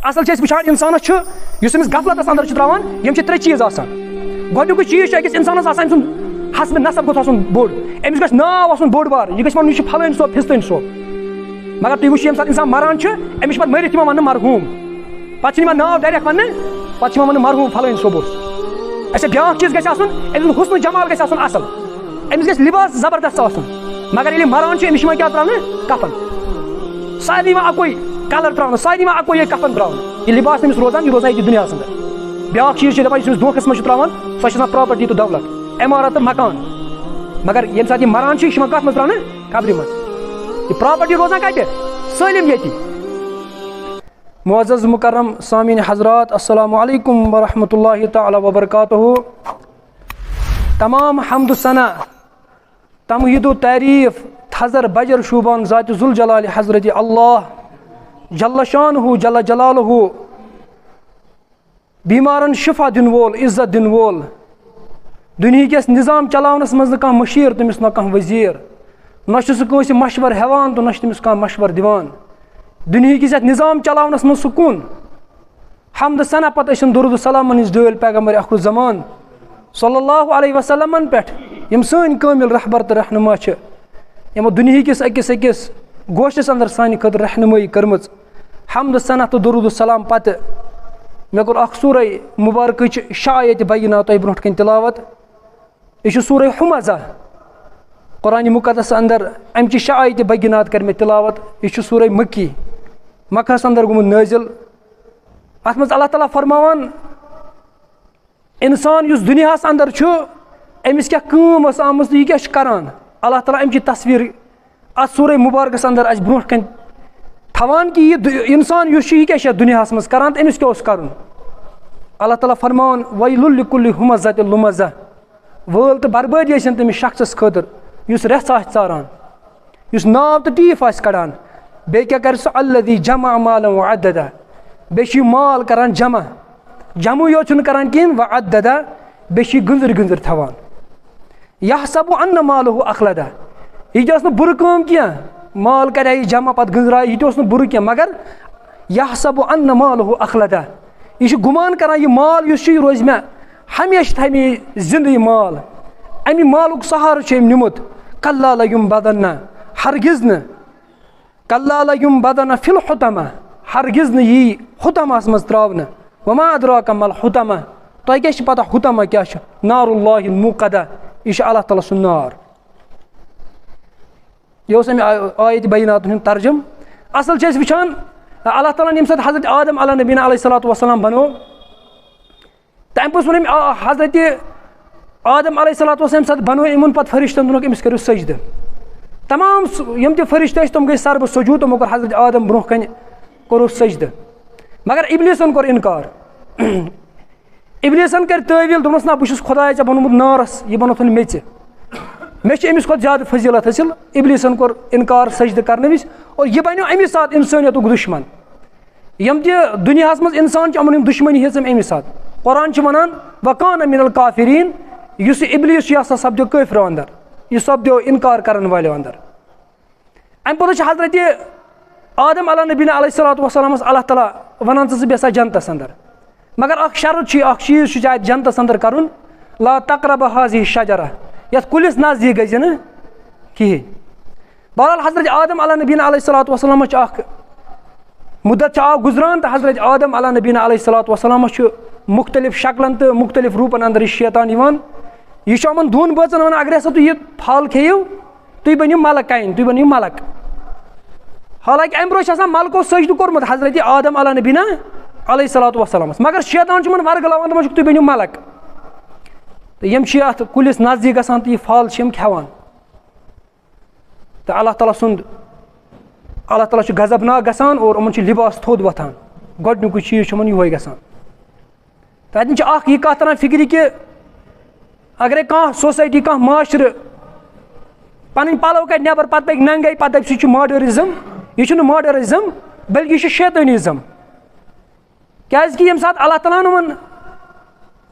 असल वुचान इंसानस गफलत अंदर त्रावान यम त्रे चीज गोक चीज अकिस इंसानस हसब नसब गोस बोड़ अमिस गछ नाव आसन बोड़ बार यह गछ वन यह फलन सोब फिस्तन सोब मगर तुम वो ये इंसान मरान अमिस पे मरित वन मरहूम पे नाव डायरेक्ट वन पे वन मरहूम फलन सोब अच्छा ब्या चीज गम हुस्न जमाल गसल अमिस गछ लिबास जबरदस्त मगर ये मरान अमिस क्या त्रा कफन सारी अकोई कलर त्रा सारी अकोई कफन त्रा यह लिबास अमिस रोजान यह रोजान दुनिया अंदर ब्या चीज दपान धोखस मज त्रा सो प्रॉपर्टी तो दौलत इमारत मकान मगर ये सात मरान कत मज त्रा कब्र मज यह प्रॉपर्टी रोजान कत सलिम ये मुअज़्ज़ज़ मुकर्रम सामीन हज़रात अस्सलामु अलैकुम व रहमतुल्लाहि तआला व बरकातुहू। तमाम हम्द सना तमहीद तारीफ थज़र बजर शूबान ज़ात ज़ुल जलाल हज़रत अल्लाह जल्ल शानुहु जल्ल जलालुहु बीमारन शिफा दिन वोल इज्जत दिन वोल दुनिया के निज़ाम चलावनस मज न मशीर तमिस न वज़ीर न सह मशवर हेवान तो न तमिस मशवर दिवान दुनिया किस निज़ाम चलावनस मज सुकून हमद सना पत दुरूद सलामन डल पैगम्बर आखिर ज़मान सल्लल्लाहु अलैहि वसल्लम पे यम सन कामिल रहबर तो रहनुमा यमो दुनिया किस अकिस गोशस अंदर सान खत रहनुमाई कर्म हमद सना तो दुरूद सलाम पत मे कोर सूर मुबारक शायत बयना तुम ब्रोह कन तिलावत यह सूर हुमज़ा कुरान मुक़द्दस अंदर अमचि शायत बयनात कर मे तिलावत यह सूर मक्की मक्कस अंदर गुमुत नाजिल अत मज अल्लाह ताला फरमावान इंसान युस दुनियास अंदर अमिस क्या कम आमज तो यह क्या करान अल्लाह ताला अमचि तस्वीर अत सूर मुबारकस अंदर अस ब्रोह कन थवान कि यह इंसान युस यह क्या दुनियास मज करान तो अमिस क्या करुन अल्लाह ताला फरमान वैलुल लिकुल्लि हुमज़तिन लुमज़ा वल तो बर्बादी तमिस शख्स खतर युस रेस चारान युस नाव तो टीफ कड़ान बे क्या कर अल्लज़ी जमा मालन व अद्ददा बे माल करान जमा जमू योत करान कहें व अद्ददा बे गुंजर गुंजर थवान यहसबु अन्न मालहु अखलदा यह बुर काम क्या माल कर जमा पत गुंजराय यह बुर क्या मगर यहसबु अन्न मालहु अखलदा यह गुमान करान यह माल यह रोज मे हमेशा थमे जिंद यह माल अमि मालुक सहार निमुत कल्ला लयुम बदन्ना हरगिज न कल्ला लयुम बदन्ना फिल हुतमा हरगिज न यी हुतमास मज त्रावन वमा अदराका मल हुतमा तुह क्या पता हुतमा क्या नारुल्लाहिल मुक़द्दा यह अल्लाह ताला सुन नार यह अमे आयत बयनात तर्जुम असल वुचान अल्लाह ताला यम सात हज़रत आदम अला नबीना अलैहिस्सलातु वस्सलाम बनो तम पे वन हज़रत आदम अलैहिस्सलातु वस्सलाम सात बनो इमन पे फरिश्तन दोनों अमिस करो सजद तमाम यम ते फरिश्ते तम गई सरब सजूद तमो कर हज़रत आदम ब्रोह कन करो सजद मगर इब्लिसन कोर इनकार इब्लिसन कर तवील दोनस ना बहुत खुदा ऐ बनमुत नारस यह बनोन मेच मे अमिस खुद ज्यादा फजीलत हासिल इब्लिसन कोर इनकार सजद करने विज और यह बनो अमिस साथ इंसानियत दुश्मन यम त दुनिया मज इंसान अमन दुश्मनी हेम अमिस साथ कुरान वनान वकान मिनल काफिरीन युस इब्लिस यह सपदो काफिरो अंदर यह सपदो इनकार करने वाले अंदर अम पे हज़रत आदम अला नबीना अलैहिस्सलातु वस्सलाम अल्लाह ताला वनान ज़ बेसा जन्नतस अंदर मगर अख शर्त चीज जन्नतस अंदर करुन ला तक़रब हाज़िहि शजरा यथ कुलिस नज़दीक गई न कहें बहरहाल हज़रत आदम अला नबीना अलैहिस्सलातु वस्सलाम मुद्दत आ गुजरान तो हज़रत आदम अला नबीना अलैहिस्सलातु वस्सलाम मुख्तलिफ शक्लन तो मुख्तलिफ रूपन अंदर शैतान यह अमन दोन बचन वन अगर हसा तुम फल खेयु तुम बनो मलक काइन तुम बनो मलक हालांकि अम ब्रोह मलको सजद कोर्मुत हज़रत आदम अला नबीना अलैहिस्सलातु वस्सलाम मगर शैतान वर्गलावान दपान तुम बनो मलक तो यम अत कुलिस नज़दीक गसान तो यह फल खेवान तो अल्लाह ताला गजबनाक गसान और उमन लिबास थोद वथान गोडनुक चीज यह गसान तो अतन यह कत तरह फिक्र कि अगर कह सोसाइटी कह माशर पन पलो कट नबर पे पे नंगे पे सह मॉडर्निज्म यह मॉडर्निज्म बल्कि यह शैतानिज्म क्या यम सात अल्लाह ताला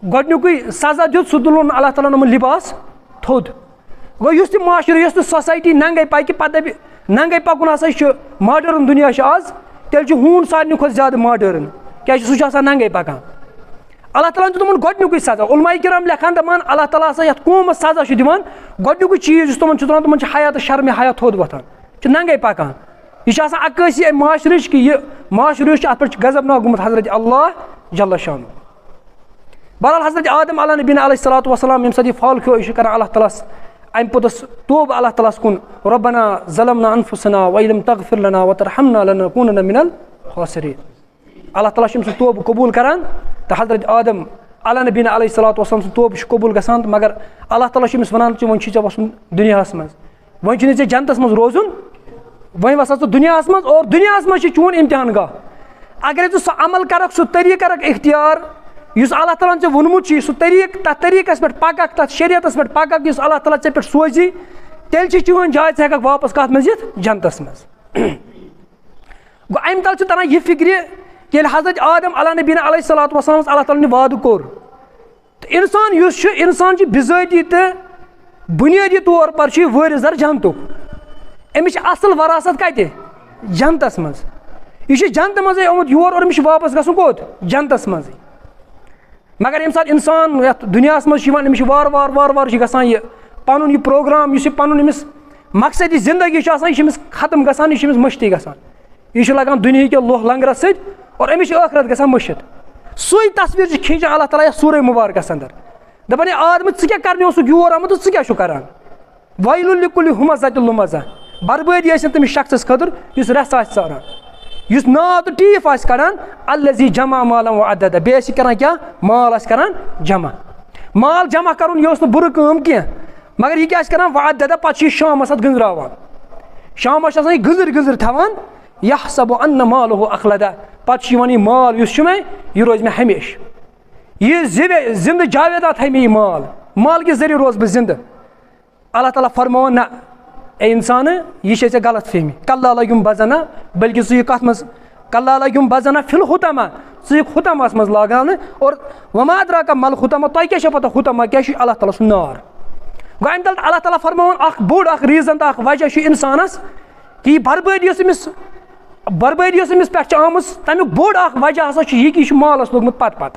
गोडनुक सजा दुत सह तुलन अल्लाह ताला लिबास थोद गो युस माशर सोसाइटी नंगे पक पे नंगे पकुन हसा मॉडर्न दुनिया आज तेल हून सारे खुद ज्यादा मॉडर्न क्या सह नंगे पकान अल्लाह ताला तुम गोडनुक सजा उलमा किराम लेखान दपान अल्लाह ताला हसा ये कौमस सजा दिवान गोडनुक चीज तुम तुम हयात शर्म हया थोद वथान नंगे पकान यह अक्सी माशरे कि यह माशरे अत पे गजबनाक गुमुत हजरत अल्लाह जल्ल शान बहरहाल हजरत आदम अला नबीन अलैहिस्सलातु वस्सलाम यम सद फल खो यह कर अल्लाह ताला अम पोतस तोब अल्लाह ताला कुन रब्बना ज़लमना अनफुसना व इलम तगफिर लना व तरहमना लनकूनन मिनल खासिरीन अल्लाह ताला से तोब कबूल करान तो हजरत आदम अला नबीन अलैहिस्सलातु वस्सलाम तोब कबूल गसान मगर अल्लाह ताला वन वन वसन दुनिया मज वन ऐ जन्नतस मज रोजुन वह वसा दुनिया मज और दुनिया मज चून इम्तिहान गाह अगर सह अमल कर सह तरीक कर इख्तियार इस अल्लाह ताला ऐ वोनमुत सह तरीक तथ तरीकस पे पक तथ शरीयतस पे पक इस अल्लाह ताला ऐ पे सोजी तेल चून जाय हेक वापस कत मज जन्नतस मज गो अम तल तरह यह फिक्र कि हजरत आदम अला नबीन अलैहिस्सलातु वस्सलाम अल्लाह ताला वाद कोर तो इंसान बिजाती तो बुनियादी तौर पर वारिसदार जन्नतुक अमिस असल वरासत कत जन्नतस मज यह जन्नत मजे आमुत योर और अमिस वापस गसुन कोत जन्नतस मज मगर यम सात इंसान ये दुनिया मज अमिस वार वार वार वार गसान यह पन यह प्रोग्राम इस पन अमिस मकसदी जिंदगी यह खत्म गसान यह मश्ती गसान यह लगान दुनिया के लोह लंगरस सत और अमिस आखरत गसान मुशित सुई तस्वीर खींचान अल्लाह ताला सूरह मुबारकस अंदर दपान आदम क्या करने योर आमुत क्या करान वैलुल लिकुल्लि हुमज़तिल लुमज़ा बर्बादी तमिस शख्स खतर इस रस आसान इस नाव तो टीफ कड़ान अल्लज़ी जमा मालन व अददा बे करान क्या माल करान जमा माल जमा कर यह बुर काम कह मगर यह क्या करान व अददा पे शामस गंजरावान शामस गंजर गंजर थवान यहसबु अन्न मालहु अखलदा पे यह माल यह रोज मे हमेश यह जिंद जावेदात है मे माल माल के जरिए रोज बह जिंद अल्लाह ताला फरमान ना ए इंसान यह गलत फहमी कल्ला लग्युम बजना बल्कि सह कत मज कल्ला लग्युम बजना फिल हुतमा सह हुतमस मज लागान और वमा अदराका मल हुतमा तह क्या पता हुतमा क्या अल्लाह ताला सुन नार गो अम तल अल्लाह ताला फरमान बोड़ रीजन तो वजह इंसानस कि बर्बादी पे आम तमिक बोड़ वजह हसा यह कि मालस लोगमुत पत पत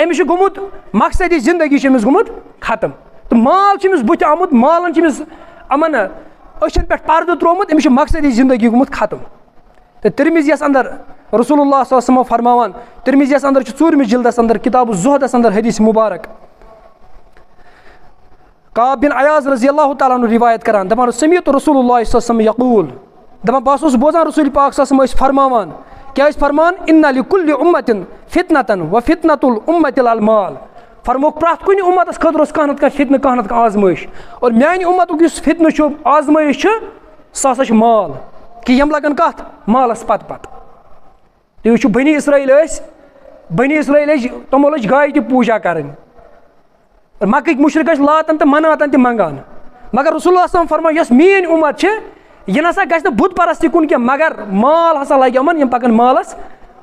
अमिस गोमुत मकसदी जिंदगी गोमुत खत्म तो माल बुत आमुत मालन अमन अशन पे पर्द त्रोमुत अमिस मकसदी जिंदगी गोमुत खत्म तो तिरमिज़ियस अंदर रसूलुल्लाह सल्लल्लाहु अलैहि वसल्लम फरमावान तिरमिज़ियस अंदर 4 जिल्दस अंदर किताब ज़ुहदस अंदर हदीस मुबारक काब बिन अयाज रज़ी अल्लाह तआला अन्हु रिवायत करान दपान समीअतु रसूलुल्लाह सल्लल्लाहु अलैहि वसल्लम यक़ूल दपान बस बोजान रसूल पाक सल्लल्लाहु अलैहि वसल्लम फरमावान क्या फरमान इन्ना लिकुल्लि उम्मतिन फितनतन व फितनतुल उम्मतिल अलमाल फरमोक प्रथ कुन उम्मतस खतर कह फितन कह आजमाइश और म्यान उम्मतुक फितन आजमाइश सह माल कि यम लगन कत मालस पत पत तो वो बनी इसराइल तमो लज गाय ती पूजा कर मक्क मुशरिक लातन तो मनातन तो मंगान मगर रसूलुल्लाह सल्लल्लाहु अलैहि वसल्लम फरमान यस मीन उम्मत यह नसा गि बुत परस्ती कुन क्या मगर माल हसा लगे यम पकन मालस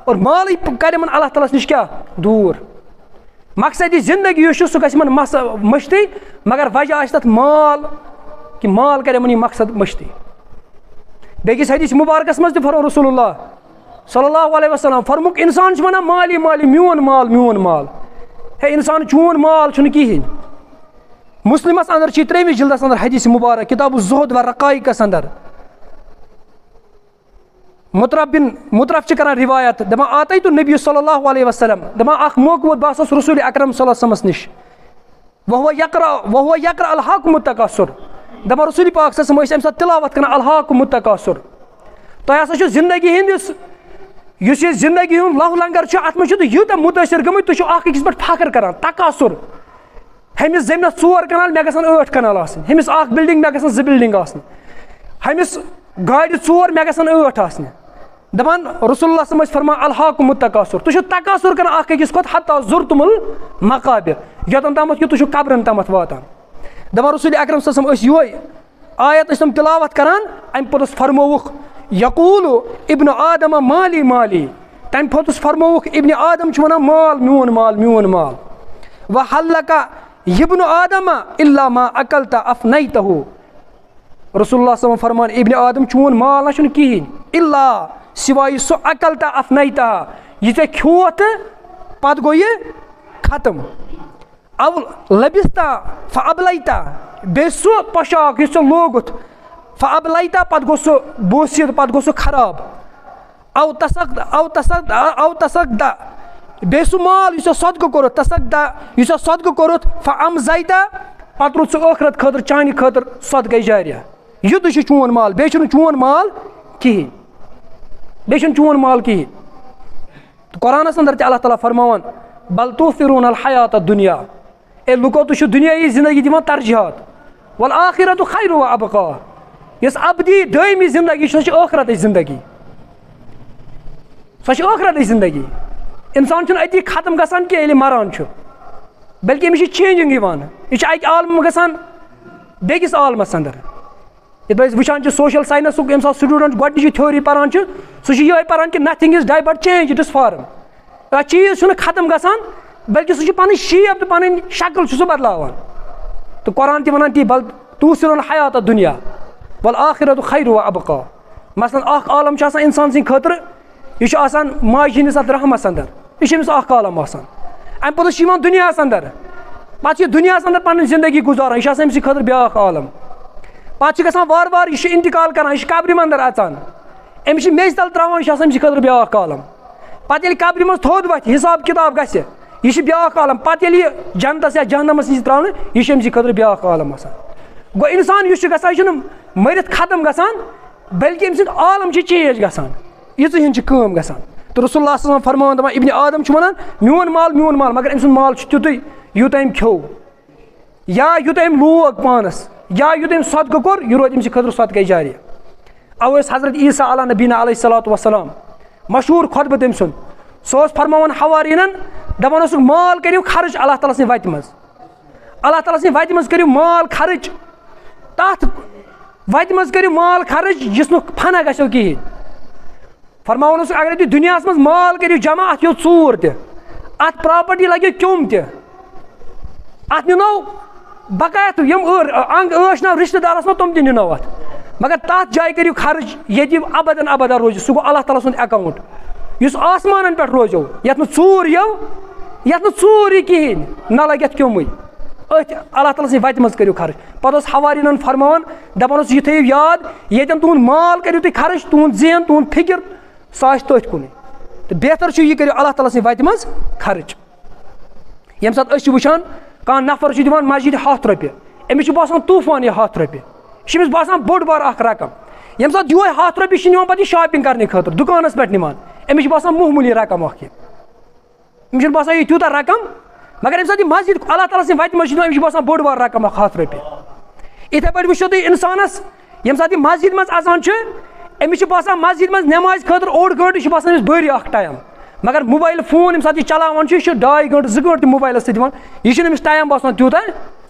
और माल कर अल्लाह ताला नश क्या दूर मकसदी जिंदगी सह गि मश्ती मगर वजह तथ माल कि माल कर मकसद मश्ती बेकिस हदीस मुबारकस मज फरमान रसूलुल्लाह सल्लल्लाहु अलैहि वसल्लम फरमुक इंसान वनान माली माली म्योन माल हे इंसान चून माल कहें मुस्लिमस अंदर 3 जिल्दस अंदर हदीस मुबारक किताब ज़ुहद व रक़ाइक़स अंदर मुतरफ करान रिवायत दपान आतई तो नबी सल्लल्लाहु अलैहि वसल्लम दपान अख मौक़ वोत बस रसूल अकरम सल्लल्लाहु अलैहि वसल्लम निश वहुव यक़रा अलहाकुमुत तकासुर दपान रसूल पाक सल्लल्लाहु अलैहि वसल्लम तिलावत करान अलहाकुमुत तकासुर तह हसा जिंदगी हंदिस जिंदगी हूँ लह लंगर अत मे यूत मुतासर गमत तुम अकिस पे फखर करान तकासुर हमिस जमीनस 4 कनाल मे गसन 8 कनाल हमिस बिल्डिंग मे गसन 2 बिल्डिंग हमिस गाड़ 4 मे गसन 8 दपान रसूलुल्लाह सल्लल्लाहु अलैहि वसल्लम फरमान अलहाकुमुत तकासुर तुम तकासुर करान अकिस खुद हत्ता ज़ुरतुमुल मकाबिर योतन तमत कि तुम कब्रन तमत वातान दपान रसूल अकरम सल्लल्लाहु अलैहि वसल्लम यो आयत तुम तिलावत करान अम पोतस फरमोवुख यक़ूलु इब्न आदम माली माली तम पोतस फरमोवुख इब्न आदम वन माल म्योन माल व हल्लका इब्न आदम इल्ला मा अकलता अफनैतहु रसूलुल्लाह सल्लल्लाहु अलैहि वसल्लम फरमान इब्न आदम चून माल ना कहें इल्ला सिवाय सो अकलता अफनैता यह चे खो तो पत गो यह खत्म। अब लबिस्ता फ़अबलैता बे सो पोशाक यह लोगुत फ़अबलैता पत गो सो बोसिद पत गो सो खराब। औ तसकदा बे सो माल यह सदक़ कोरुत तसकदा यह सदक़ कोरुत फ़अमज़ैता पत रुत सो आखिरत खतर चानि खतर सदक़े जारिया। युद्ध चोन माल बे चोन माल कहें बे चोन माल कहें। तो कुरानस अंदर ते अल्लाह ताला फरमावन बल तुसिरून अल हयात दुनिया ए लुको तो दुनियाई जिंदगी दिवान तरजीहात वल आखिरत खैर व अबका यस अबदी दायमी जिंदगी सो आखिरत जिंदगी सो आखिरत जिंदगी। इंसान छुन अति खत्म गसान कि यदि मरान छु बल्कि अमिस चेंजिंग यह अक आलम गसान बेकिस आलमस अंदर। ये वुचान सोशल साइंस ये स्टूडेंट गोडनी थ्योरी पान सह ये पान कि nothing is die but change it is form चीज खत्म गसान बल्कि सह पन शेप तो पन शक्ल सह बदलावान। तो कुरान वन ती बल तुसिरून हयात दुनिया वल आखिरत खैर व अबका। मसलन आलम इंसान सद खतर यह माज हंदिस अत रहमस अंदर यह आलम अम पे दुनिया अंदर पे दुनिया अंदर पन जिंदगी गुजारान यह अमिस खतर ब्या आलम। पे वार वार यह इंतकाल करान यह कब्र अंदर अचान अमिस मेज तल त्रावान यह अमिस खतर ब्या आलम। पे कब्र मज थोद वत हिसाब किताब गि यह ब्या आलम। पे जन्नतस या जहन्नमस त्रा यह अमिस खतर ब्या आलम। गो इंसान यह मरित खत्म गसान बल्कि अम आलम चेंज गसान यीज कम गसान। तो रसूलुल्लाह सल्लल्लाहु अलैहि वसल्लम फरमान दपान इब्न आदम वन मोन माल मगर अम माल तुत यूत अम खो या यूत अम लोग पानस या यूत अम सदक़ कोर यह रोज अमिस खतर सदक़े जारिया। अव हज़रत ईसा अला नबीना अलैहिस्सलातु वस्सलाम मशहूर खुतबह तम सुन सह फरमान हवारीनन दपान माल करियो खर्च अल्लाह ताला सि वत मज अल्लाह ताला सि वत मज करियो माल खर्च तथ वत मज करियो माल खर्च जिस फना गो कहें। फरमान अगर तुम दुनिया मज माल करियो जमा अत यो चूर अत प्रॉपर्टी लगे क्योम अत निनो बकायत यम अंग ना रिश्तेदारस मज तुम निनो अत मगर तथ जाय करियो खर्च ये अबदन अबदा रोज सह गो अल्लाह ताला सुंद अकाउंट इस आसमान पे रोजो ये चूर यो ये चूर कहें न लगे क्योम अथ अल्लाह ताला वत मज करियो खर्च। पे हवारीन फरमान दपान यह थो याद ये तुंद माल करियो तुम खर्च तुंद जेन तुंद फिक्र सह तथ कुन तो बेहतर यह करियो अल्लाह ताला वत मज खर्च। यम सात वुचान कह नफर दिवान मस्जिद 100 रुपये अमिस बासान तूफान यह 100 रुपये यह बासान बोड़ बार रकम यम सात यो 100 रुपये पे शॉपिंग करने खतर दुकानस पे निमान अमिस बासान मामूली रकम अमिस बासान यह तूत रकम मगर अम सात मस्जिद अल्लाह ताला वत मज अमिस बासान बोड़ बार रकम 100 रुपये। इथे पे वो तुम इंसानस यम सात मस्जिद मज अचान अमिस बासान मस्जिद मज नमाज खतर ओड गंट बासान बरी टाइम मगर मोबाइल फोन यम सात चलावान 2 घंटे 2 घंटे मोबाइल दिवान यह अमिस टाइम बासान तूत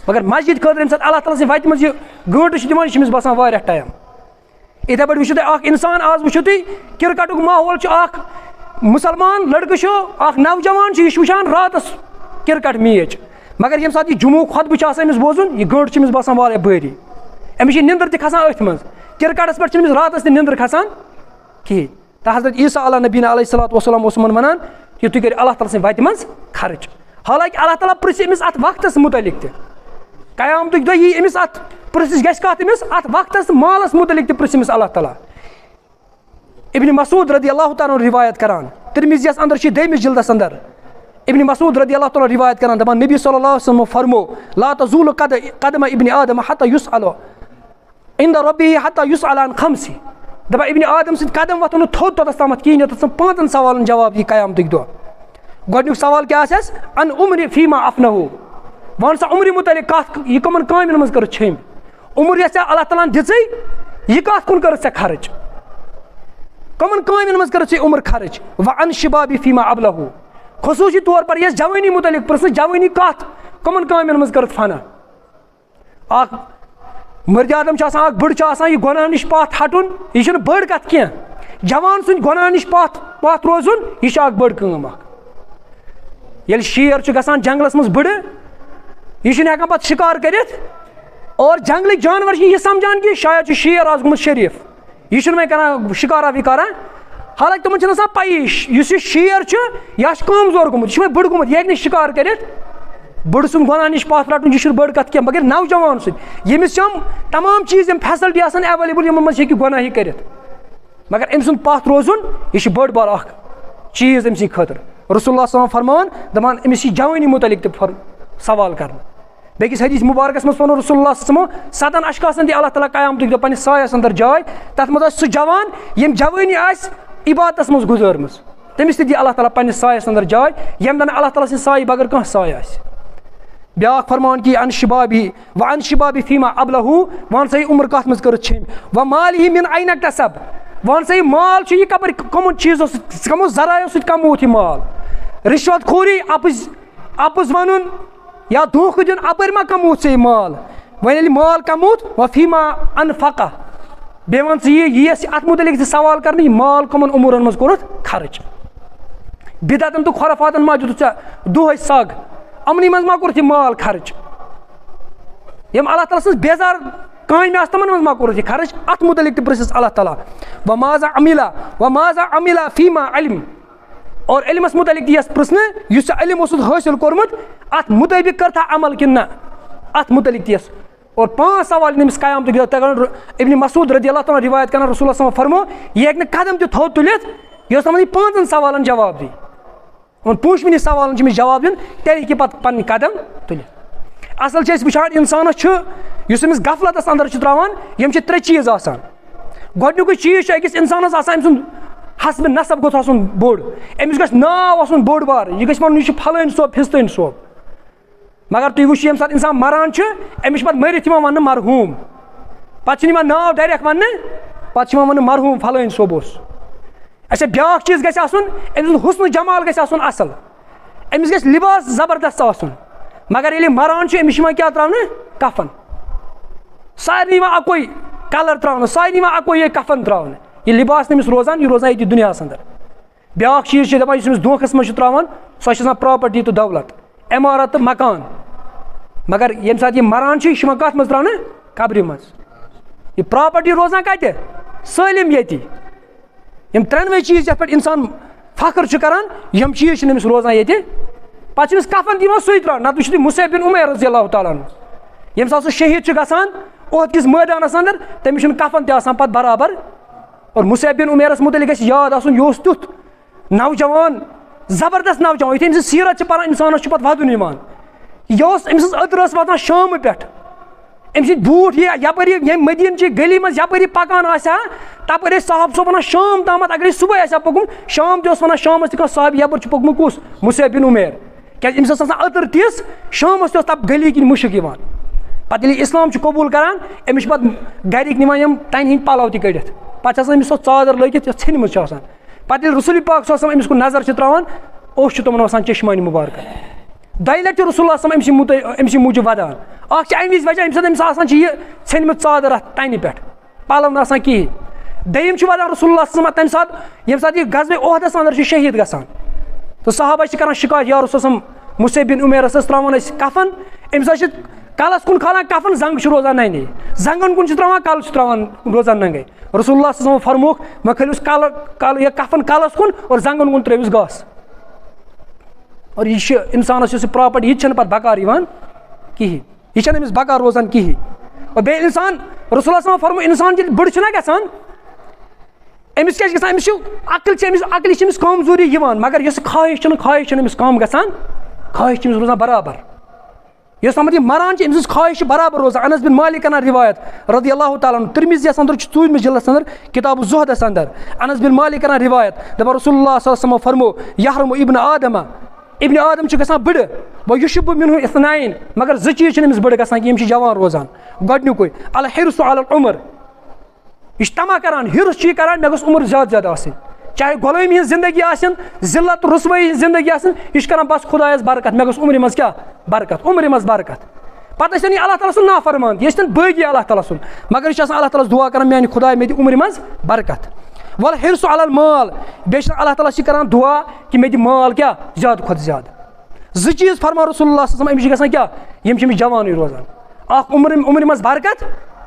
मगर मस्जिद खतर यम सात अल्लाह ताला वत मज गंट दिवान यह बासान वारिया टाइम। इथे पे वो इंसान आज वो क्रिकेट माहौल मुसलमान लड़क नौजवान यह वुचान रात क्रिकेट मैच मगर यम सात जुमू खुतबह अमिस बोजुन यह गंट अमिस बासान वारिया बरी अमिस निंदर त खसान अथ मज क्रिकेटस पे अमिस रातस निंदर खसान कहें। तो हज़रत ईसा अला नबीना अलैहिस्सलातु वस्सलाम वन कि तुम कर अल्लाह ताला वत मज खर्च। हालांकि अल्लाह ताला प्रिस अमिस अत वक्तस मुतलिक त क़यामत दो यी अमिस अत प्रिस गस कत अमिस अत वक्तस मालस मुतलिक त प्रिस अमिस अल्लाह ताला। इब्न मसूद रज़ियल्लाहु तआला रिवायत करान तिरमिज़ी अंदर दमिस जिल्दस अंदर इब्न मसूद रज़ियल्लाहु तआला रिवायत करान दपान नबी सल्लल्लाहु अलैहि वसल्लम फरमो ला तज़ूलु क़दम इब्न आदम हत्ता युसअल इंद रब्बिही हत्ता युसअल अन खम्सी दपा इब्न आदम सद कदम वथन थोद तोतस तम कहें ये 5 सवालन जवाब दी क़यामत दो। गोडनुक सवाल क्या अन उम्र फीमा अफनहु वन सा उम्र मुतलिक कत यह कमन कामन मज कर छम उम्र ये अल्लाह ताला दिच यह कत कुन कर खर्च कमन कामन मज कर उम्र खर्च व अन शिबाबी फीमा अबलहु खसूसी तौर पर यह जवानी मुतलिक प्रश्न जवानी कत कमन कामन मज कर फना मर्द आदम बड़ यह गुनाह नश पथ हटुन यह बड़ कत क्या जवान सुन गुनाह नश पथ रोजुन यह बड़ कम ये शेर गसान जंगलस मज बड़ यह हेकान पे शिकार कर और जंगलिक जानवर यह समझान कि शायद शेर आज गुम शरीफ यह कर शिकारा विकारा हालांकि तमन आसान पयी यह शेर यह कमजोर गोमुत यह बड़ गोमुत यह शिकार कर बड़ सुन गुनाह नश पथ रटन यह बड़ कत क्या मगर नौजवान यमिस तमाम चीज फैसिलिटी एवेलेबल यमन मज गुनाह कर मगर अम सुन पथ रोजुन यह बड़ बार चीज अम खतर रसूलुल्लाह सल्लल्लाहु अलैहि वसल्लम फरमान दपान अमिस जवानी मुतलिक सवाल कर बेकिस हदीस मुबारकस मज फरमान रसूलुल्लाह सल्लल्लाहु अलैहि वसल्लम 7 अशखासन दी अल्लाह ताला क़यामत दो पन्निस सायस अंदर जाय तथ मज सह जवान यम जवानी आस इबादतस मज गुजरमस तमिस दी अल्लाह ताला पन्निस सायस अंदर जाय यम दन अल्लाह ताला सिन साय बगर कह साय आस ब्याख फरमान कि अन शिबाबी फीमा अबलहू वन सही उम्र कत मज कर व मालिही मिन ऐन इक्तसब वन सही माल यह कपर कमो चीजों कमो जरायों सत कमोत यह माल रिश्वत खोरी अपुज वन या धोखा दिन अपर मा कमोत से माल वन माल कमोत व फीमा अनफका बे वन यह अत मुतलिक सवाल कर माल कमन उमूरन मज कोर खर्च बिदतन तो खुराफातन मा दित दुह सग अमनी मज मा कोर माल खर्च यम अल्लाह ताला सज बेजार काम तमन मज मा कोर खर्च अत मुतलिक प्रिस अल्लाह ताला व माजा अमिला फीमा इल्म और इल्मस मुतलिक दियस प्रश्न युस इल्म ओसुद हासिल कोरमुत अत मुताबिक करता अमल कि ना अत मुतलिक दियस और 5 सवाल नमिस क़यामत तक इब्न मसूद रज़ियल्लाहु ताला रिवायत करना रसूलुल्लाह सल्लल्लाहु अलैहि वसल्लम फरमो यह एक कदम तो थो तुलित यह समझ 5 सवालन जवाब दी और पूछमिन सवालन जमिस जवाब दिन तेल कि पत पन कदम तुलित असल छे वुचान इंसानस छु युस अमिस गफलतस अंदर छु त्रावान यम छ 3 चीज आसान गोडनुक चीज छ अकिस इंसानस आसान अमसुन हस्ब नसब गोथ आसन बोड़ अमिस गछ नाव आसन बोड़ बार यह गछ वन यह फलान सोब फिस्तन सोब मगर तुम वो ये सात इंसान मरान अमिस पे मरित वन मरहूम पे नाव डायरेक्ट वन पे वन मरहूम फलान सोब अच्छा ब्या चीज गस हुस्न जमाल गस असल अमिस गस लिबास जबरदस्त आसन मगर ये मरान अमिस क्या त्रावन कफन सारे अकोई कलर त्रावन सारे अकोई कफन त्रावन यह लिबास नमिस रोजान यह रोजान ये दुनिया अंदर ब्या चीज दपान धोखस मज त्रावान सो प्रॉपर्टी तो दौलत इमारत मकान मगर ये सात यह मरान यह कत मज त्रावन कब्र मज यह प्रॉपर्टी रोजान कत सलिम ये यम 3 चीज ये इंसान फख्र करान यम चीज नमिस रोजान ये पे कफन दिवान सो त्रा नत वो मुसैब बिन उमैर रज़ियल्लाहु ताला अन्हु यम सात शहीद गसान ओहद किस मैदानस अंदर तमिस कफन पे बराबर और मुसैब बिन उमैरस मुतलिक गस याद आसन यह तुथ नौजवान जबरदस्त नौजवान ये सीरत पान इंसानस पे वदन यह अमिस अतर वातान शाम पे अम बूट यपर मदीन गली मज यपर पकान तपर साहब सोब वन शाम तम अगर सुबह पकुन शाम तस वन शाम साहब यपर पकमुत कुस मुसैब बिन उमैर क्या अमिस अतर तिस शाम तब गली कि मुश्क पे इस्लाम कबूल करान अमिस पे गरिक निवान तन हंद पलव तड़ित पे अमिस चादर लगित इन पे रसूल पाक अमिस कुन नजर त्रावान ओस तमन वसान चश्मानी मुबारक दई लट रसूलुल्लाह अमि मूजूब वदान अम वज वजह अमि साथ यह इन चादर तन पे पलव ना कहें दयम वदान रसूलुल्लाह तम सात ये सात यह गज़वे ओहदस अंदर शहीद गसान तो साहबा कर शिकायत या रसूल मुसैब बिन उमैरस त्रावान कफन अमि कलस कुन खालान कफन जंग रोजान नंगे जंगन कुन त्रावान कल त्रावान रोजान नंगे रसूलुल्लाह फरमोक मे खलिस कल कफन कलस कुन और जंगन कुन त्रेविस घास और यह इंसानस प्रॉपर्टी यह पे बकार कहें यह अमिस बकार रोजान कहें और बे इंसान रसूलुल्लाह फरमो इंसान जो बड़ गसान अमिस क्या अमिस अकल कमजोरी मगर यह ख्वाहिश अमिस कम गसान ख्वाहिश रोजान बराबर यह समझ मरान अमिस ख्वाहिश बराबर रोजान अनस बिन मालिक करना रिवायत रज़ियल्लाहु ताला अन्हु तिरमिज़ी अंदर 4 जिल्दस अंदर किताब ज़ुहदस अंदर अनस बिन मालिक करना रिवायत दपा रसूलुल्लाह सल्लल्लाहु अलैहि वसल्लम फरमो यहरमु इब्न आदम गसान बड़ वो युशब मिनहु इस्नाइन मगर 2 चीज अमिस बड़ गसान कि यम जवान रोजान गोडनुक अल हिर्सु अल उमर यह तमा करान हिर्स करान मे गो उम्र ज्यादा आसन चाहे गुलामी हज जिंदगी आसन जिल्लत रुसवाई जिंदगी आसन यह करान बस खुदायस बरकत मे गो उम्र मज क्या बरकत उम्र मज बरकत पे अल्लाह ताला सुन नाफरमान यह बागी अल्लाह ताला सुन मगर यह अल्लाह ताला दुआ करान मेन खुदा मे उम्र मज बरकत वल हिर्सु अलल माल बे अल्लाह ताला करान दुआ कि मे माल क्या ज्यादा खुद ज्यादा 2 चीज फरमा रसूलुल्लाह सल्लल्लाहु अलैहि वसल्लम क्या यम जवान रोजान उम्र मज बरकत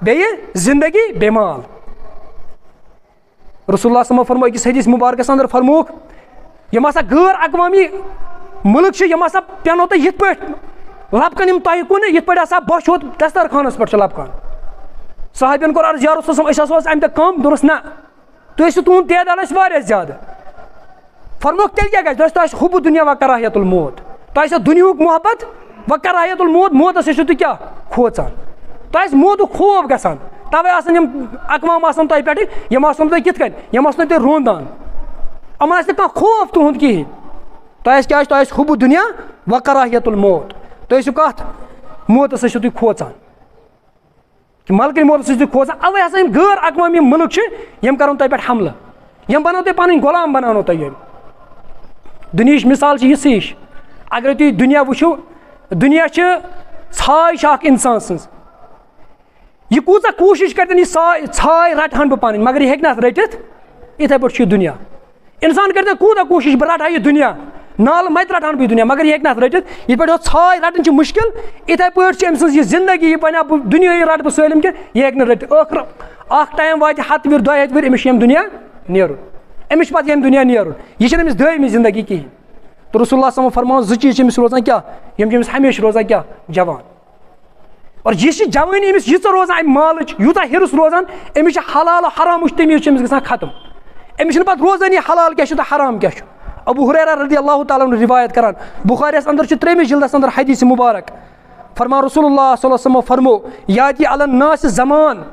बे जिंदगी बे माल रसूलुल्लाह सल्लल्लाहु अलैहि वसल्लम फरमो अकिस हदीस मुबारकस अंदर फरमोक यम हसा गैर अक़वामी मुल्क यम हसा पेनो तो यिथ पट लपकन यम तह कुन यिथ पट हसा बश होत दस्तरखानस पे लपकान साहिबन कोर अर्ज या रसूल अस अमि कम दोस ना तुम तुंद तैदाद वारिया ज्यादा फरमोक तेल क्या गज तुम हुब दुनिया व कराहियतुल मौत तुम दुनियुक मोहब्बत व कराहियतुल मौत मौतस तुम क्या खोचान तुम मौतुक खौफ गसान तवे अक़वाम तह पे यम तुम कित यम तुम रोंदान यमन कह खौफ तुंद कहें तुम हुब दुनिया व कराहियतुल मौत तुम कत मौतस तुम खोचान कि मलक मौत तुम खोचान अवे हसा गैर अक़वामी मुल्क यम कर तुम पे हमला यम बनो तुम पन गुलाम बनानो तुम दुनिया मिसाल यी अगर तुम दुनिया वो दुनिया छाय इंसान सज यह कूचा कोशिश कर छाय रटान बह पानी मगर यह हे रटित इथे पे दुनिया इंसान कर कूता कोशिश बह रटा यह दुनिया नाल मत रटान बह दुनिया मगर यह हे रटित ये पे छाय रटन मुश्किल इथे पे अम सज जिंदगी यह बना दुनिया रट बह सलम क्या यह हे रटित अख टाइम वात हथ वर दह वर अमिस दुनिया नेरुन अमिस पे यम दुनिया नेरुन यह अमिस दयमी जिंदगी कहें तो रसूलुल्लाह सल्लल्लाहु अलैहि वसल्लम फरमाओ जो चीज अमिस रोजान क्या यम हमेशा रोजान क्या जवान और यह जवानी अमिस यीच रोजान अमि माल यूता हिरस रोजान अमिस हलाल हराम तमीज अमिस गसान खत्म अमिस पे रोजान यह हलाल क्या तो हराम क्या अबू हुरैरा रज़ियल्लाहु ताला अन्हु रिवायत करान बुखारी अंदर 3 जिल्दस अंदर हदीस मुबारक फरमा रसूलुल्लाह सल्लल्लाहु अलैहि वसल्लम फरमो याति अलन नास ज़मान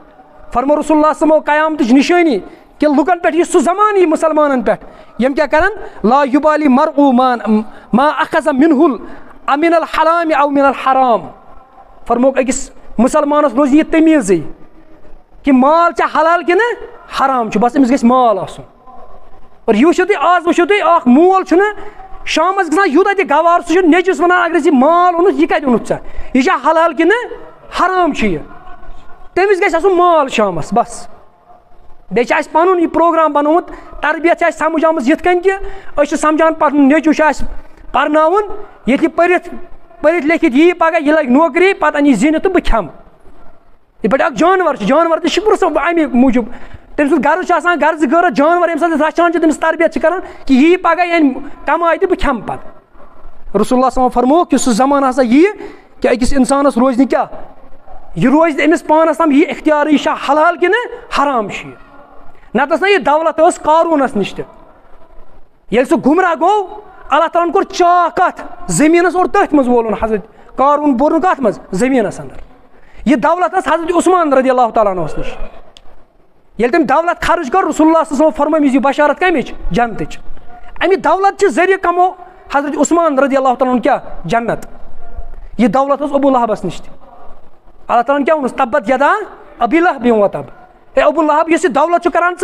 फरमो रसूलुल्लाह सल्लल्लाहु क़यामत निशानी कि लुकन पे यह ज़मान यह मुसलमान पे यम क्या करन ला युबाली मरउ मा अखज़ मिनहुल अमिनल हराम औ मिनल हराम फरमोक अकिस मुसलमानस रोज यह तमीज़ कि माल हलाल कि हराम बस अमिस गژھِ माल आसुन और यह वो आज वो तुम मोल शाम गसान यूत गवार सह नचिस वन अगर यह माल ओनुत यह कत ओनुत यह हलाल कि हराम तमिस गژھِ माल शाम बस बे पन यह प्रोग्राम बनोत तरबियत समझ आम ये कि समझान पे नचू पर्न ये पढ़ लिखित यी पगह यह लग नौकरी पे अन जिन तो बह खम ये पे जानवर तो शुक्र सब अमे मूजूब तम सुद गर्ज गर्ज गर जानवर ये रचान तमिस तरबियत कर कि यी पगह अन कमाए तो बह खम पे रसूलुल्लाह सल्लल्लाहु अलैहि वसल्लम फरमो कि सह ज़मान हसा यी कि अकिस इंसानस रोज न क्या यह रोज अमिस पानस तम यह इख्तियार यह हलाल कि हराम नत ना यह दौलत कारूनस नश ये सह गुमराह गो अल्लाह ताला कोर चाह कत जमीनस और तथ मज वोलन हजरत कारून बोर कत मज जमीनस अंदर यह दौलत हजरत उस्मान रज़ियल्लाहु ताला अन्हु नश ये तम दौलत खर्च कर रसूलुल्लाह सल्लल्लाहु अलैहि वसल्लम फरमाइज बशारत कमिच जन्नत अमि दौलत जरिए कमो हजरत उस्मान रज़ियल्लाहु ताला क्या जन्नत यह दौलत अबू लहबस नश अल्लाह ताला क्या वोनस तब्बत यदा अबी लहब व तब अबू लहब यह दौलत करान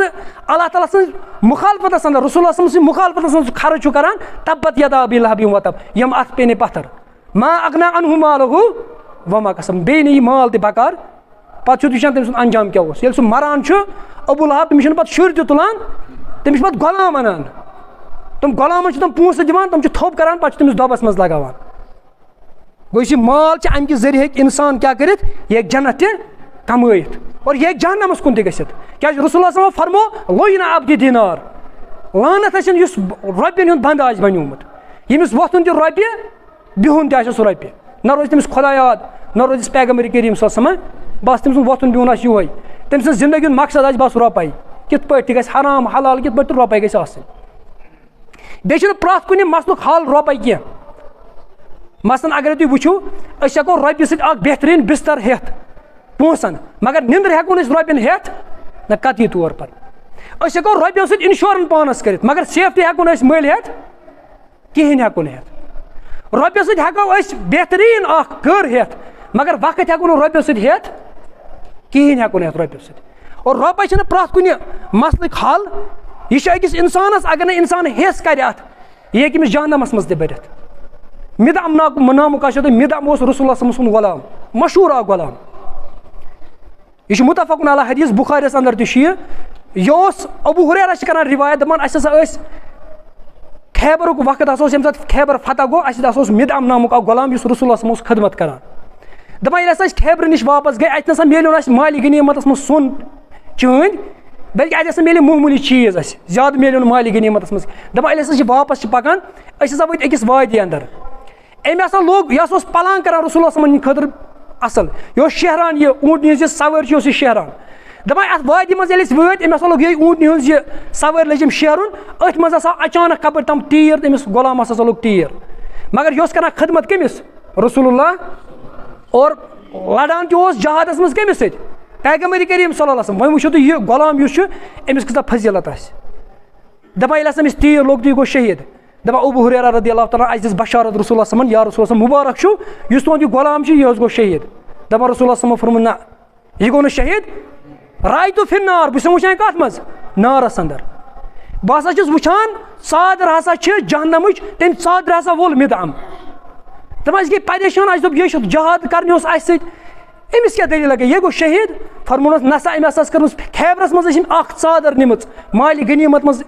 अल्लाह ताला सज मुखालफत अंदर रसूलुल्लाह सल्लल्लाहु अलैहि वसल्लम मुखालफत अंदर खर्च करान तब्बत यदा अबी लहब व तब यम अत पेने पत्थर मा अगना अनहु मालहु व मा कसम बे नी माल ते बकार पत वुचान तम अंजाम क्या ये सह मरान अबू लहब तमिस पे शुर तुलान तमिस पे गुलाम अनान तुम गुलामन तुम पोस दिवान तुम थोप करान पे तमिस दोबस मज लगावान गो यह माल अमि जरिए हे इंसान क्या कर यह जन्नत कमाइत और यह जहन्नमस कुन गि क्या रसूलुल्लाह सल्लल्लाहु अलैहि वसल्लम फरमो लोइन अब्दि दीनार लानत रॉपियन हुंद बंद आज बनोमुत यमिस वोथुन तह रॉपिय बिहुन तह रॉपिय न रोज तमिस खुदा याद न रोज पैगंबर करीम सल्लल्लाहु अलैहि वसल्लम बस तम वोथुन बिहुन यो तम सज जिंदगी हुंद मकसद आज बस रोपये कित पे गि हराम हलाल कित पे रोपये गि बे प्रत कुन मसलुक हाल रोपये कह मसलन अगर तुम वो हको रॉपिय सह बेहतरीन बिस्तर हेत पोसन मगर निंद्र हेको रॉपियन हेत न कतई तौर पर हको रॉपियों सह इंश्योरेंस पानस कर मगर सेफ्टी हेको मल हेत कहें हेको हेत रॉपियों सह हेको बेहतरीन घर हेत मगर वक्त हेको रॉपियों सह हेत कहें हेको हेत रॉपियों सह और रॉपये प्रत कुन मसलक हल यह अकिस इंसानस अगर न इंसान हेस कर यह हेक अमिस जहन्नमस मज बरित मिदअम नामुक मिदअम रसूलुल्लाह सल्लल्लाहु अलैहि वसल्लम गुलाम मशहूर गुलाम यह मुतफकुन अलैह हदीस बुखारी अंदर यह अबू हुरैरा कर रिवायत दपान खैबर वक्त ये खैबर फतह गो मिदअम नामुक गुलाम रसूलुल्लाह सल्लल्लाहु अलैहि वसल्लम खदमत करान दपान खैबर नश वापस गए अत मिलो माली गनीमत मज सुन चंद बल्कि اَتہِ میلہِ معموٗلی چیٖز اَسہِ زیادٕ میلیو نہٕ مالہِ غنیٖمتَس منٛز دَپان ییٚلہِ ہسا چھِ واپَس چھِ پَکان أسۍ ہسا وٲتۍ أکِس وادی اَندر أمۍ ہسا لوگ یہِ ہسا اوس پَلان کران رسول اللہ صلی خٲطرٕ اَصٕل یہِ اوس شیہران یہِ اوٗنٛٹنہِ ہِنٛز یہِ سوٲرۍ چھِ اوس یہِ شیہران دَپان اَتھ وادی منٛز ییٚلہِ أسۍ وٲتۍ أمۍ ہسا لوگ یِہوٚے اوٗنٛٹنہِ ہٕنٛز یہِ سوٲرۍ لٔج أمۍ شیہرُن أتھۍ منٛز ہسا اچانک کَپٲرۍ تام تیٖر تٔمِس غلامَس ہسا لوٚگ تیٖر مگر یہِ اوس کران خدمت کٔمِس رسول اللہ اور لڑان تہِ اوس جہادَس منٛز کٔمِس سۭتۍ پیغمبر کریم صلی اللہ علیہ وسلم وۄنۍ وٕچھو تُہۍ یہِ غلام یُس چھُ أمِس کۭژاہ فضیٖلت آسہِ دَپان ییٚلہِ ہسا أمِس تیٖر لوٚگ تہٕ یہِ گوٚو شہیٖد دَپان ابوٗ ہُریرہ رضی اللہ تعالیٰ اَسہِ دِژ بشارت رسول اللہ صلی یا رسول اللہ مُبارک چھُ یُس تُہُنٛد یہِ غلام چھُ یہِ حظ گوٚو شہیٖد دَپان رسول اللہ صلی فرموٗن نہ یہِ گوٚو نہٕ شہیٖد رایتُ فِی النار بہٕ چھُسَن وٕچھان کَتھ منٛز نارَس اَندر بہٕ ہسا چھُس وٕچھان ژادر ہسا چھِ جہنمٕچ تٔمۍ ژادرِ ہسا وول مِدام دَپان أسۍ گٔے پریشان اَسہِ دوٚپ یہِ چھُ جہاد کرنہِ اوس اَسہِ سۭتۍ أمِس کیٛاہ دٔلیٖل گٔے یہِ گوٚو شہیٖد فرمونَس نسا أمۍ ہسا ٲس کٔرمٕژ خیبرَس منٛز ٲسۍ أمۍ اکھ ژادر نِمٕژ مالہِ غنیٖمت منٛز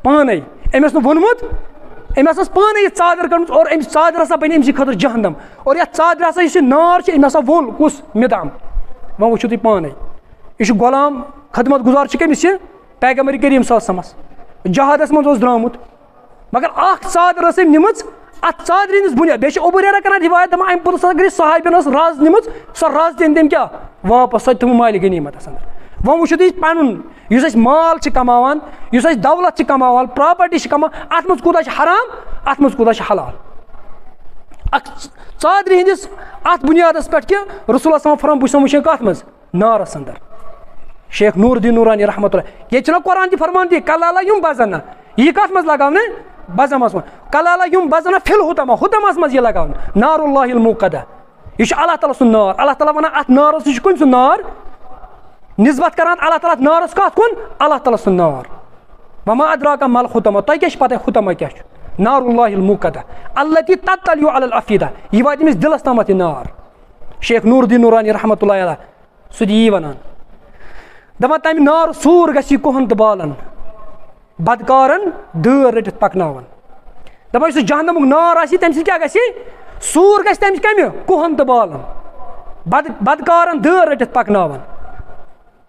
پانے أمۍ اوس نہٕ ووٚنمُت أمۍ ہسا ٲس پانے یہِ ژادر کٔرمٕژ اور أمِس ژادر ہسا بَنہِ أمۍ سٕنٛدِ خٲطرٕ جہنم اور یَتھ ژادرِ ہسا یُس یہِ نار چھِ أمۍ ہسا وول کُس مِدام وۄنۍ وٕچھِو تُہۍ پانے یہِ چھُ غلام خدمت گُزار چھِ کٔمِس یہِ پیغمبر کریم صلی اللہ علیہ وسلمَس جہادَس منٛز اوس درٛامُت مگر اکھ ژادر ٲس أمۍ نِمٕژ اَتھ ژادرِ ہِنٛدِس بُنیاد بیٚیہِ چھِ ابوٗ ہُریرہ کران رِوایت دَپان اَمہِ پوٚتُس اگر صحابین ٲس رز نِمٕژ سۄ رز تہِ أنۍ تٔمۍ کیٛاہ واپس سۄ تہِ تھٲوٕن مالہِ غنیٖمتَس اَندر وۄنۍ وٕچھِو تُہۍ پَنُن یُس أسۍ مال چھِ کماوان یُس أسۍ دولت چھِ کماوان پراپرٹی چھِ کماوان اَتھ منٛز کوٗتاہ چھُ حرام اَتھ منٛز کوٗتاہ چھُ حلال اکھ ژادرِ ہِنٛدِس اَتھ بُنیادَس پٮ۪ٹھ کہِ رسول اللہ فرمووُن بہٕ چھُسَن وٕچھان کَتھ منٛز نارَس اَندر شیخ نوٗر الدیٖن نوٗرانی رحمتہ اللہ ییٚتہِ چھُنہ قرآن تہِ فرمان تہِ کلالا یِم بزن نہ یہِ کَتھ منٛز لگاونہٕ بزمس منٛز کلالا یِم بزن فِل ہُتما ہُتمس منٛز یہِ لگاونہٕ نار اللہ الموقدہ یہِ چھُ اللہ تعالیٰ سُنٛد نار اللہ تعالیٰ وَنان اَتھ نارس یہِ چھُ کٔمۍ سُنٛد نار نِسبت کران اللہ تعالیٰ نارس کَتھ کُن اللہ تعالیٰ سُنٛد نار وما ادراکا مل ہُتما تۄہہِ کیٛاہ چھِ پتہ ہُتما کیٛاہ چھُ نار اللہ الموقدہ التی تطلع علی الافیدہ یہِ واتہِ أمِس دِلس تامتھ یہِ نار شیخ نوٗر الدیٖن نوٗرانی رحمتہ اللہ علیہ سُہ تہِ یی وَنان دَپان تَمہِ نار سوٗر گژھِ یہِ کُہن تہٕ بالن بدکارن دٲر رٔٹِتھ پکناوان دَپان یُس جہنمُک نار آسہِ تَمہِ سۭتۍ کیٛاہ گژھِ سوٗر گژھِ تَمہِ کَمہِ کُہن تہٕ بالن بدکارن دٲر رٔٹِتھ پکناوان